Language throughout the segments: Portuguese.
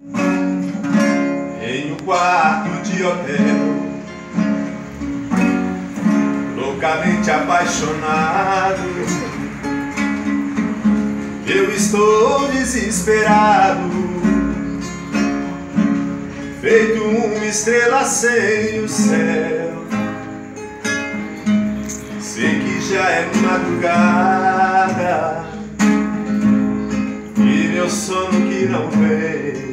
Em um quarto de hotel, loucamente apaixonado, eu estou desesperado, feito uma estrela sem o céu. Sei que já é madrugada e meu sono que não vem.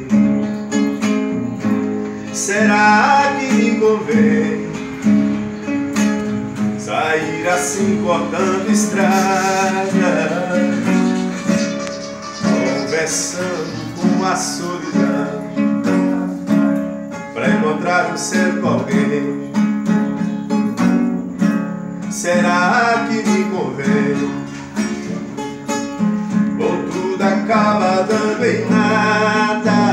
Será que me convém sair assim cortando estrada, conversando com a solidão, pra encontrar um certo alguém? Será que me convém? Ou tudo acaba dando em nada?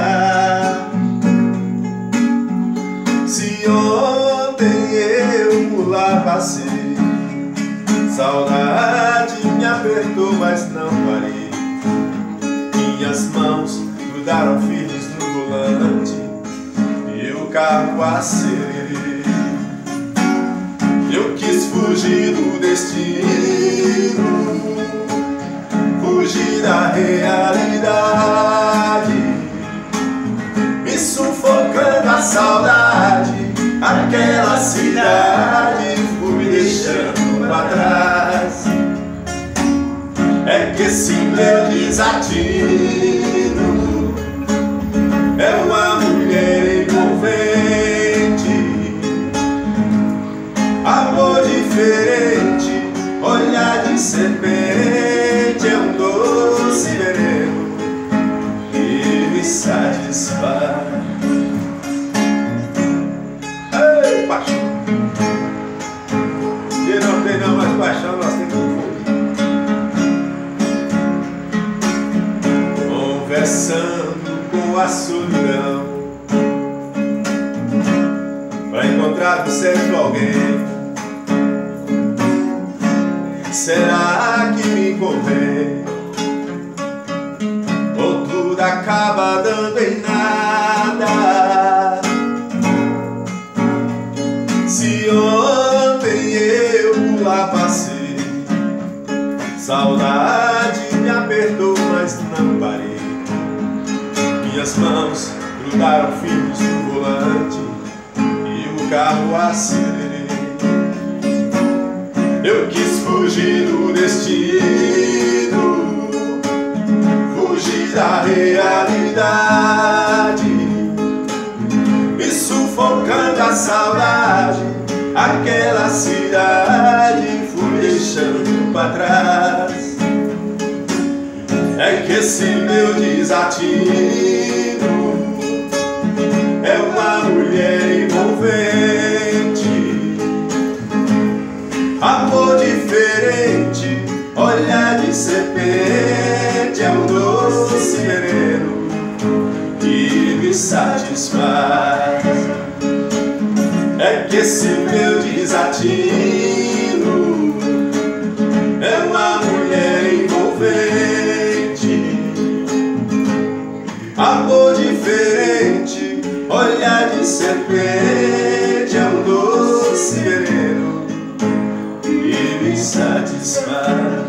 Se ontem eu lá passei, saudade me apertou, mas não parei. Minhas mãos grudaram firmes no volante e o carro acelerei. Eu quis fugir do destino, fugir da realidade, me sufocando a saudade. Aquela cidade foi me deixando pra trás. É que esse meu desatino é uma mulher envolvente, amor diferente, olhar de serpente, é um doce veneno que me satisfaz. Ei, paixão! E não tem não mais paixão, nós temos que conversando com a solidão, pra encontrar um certo alguém. Será que me convém? Ou tudo acaba dando em nada? Se ontem eu lá passei, saudade me apertou, mas não parei. Minhas mãos grudaram firmes no volante e o carro acelerei. Eu quis fugir do destino, fugir da realidade, me sufocando a saudade. Aquela cidade fui deixando pra trás. É que esse meu desatino é uma mulher envolvente, amor diferente, olhar de serpente, é um doce veneno que me satisfaz. É que esse meu desatino é uma mulher envolvente, amor diferente, olhar de serpente, é um doce veneno que me satisfaz.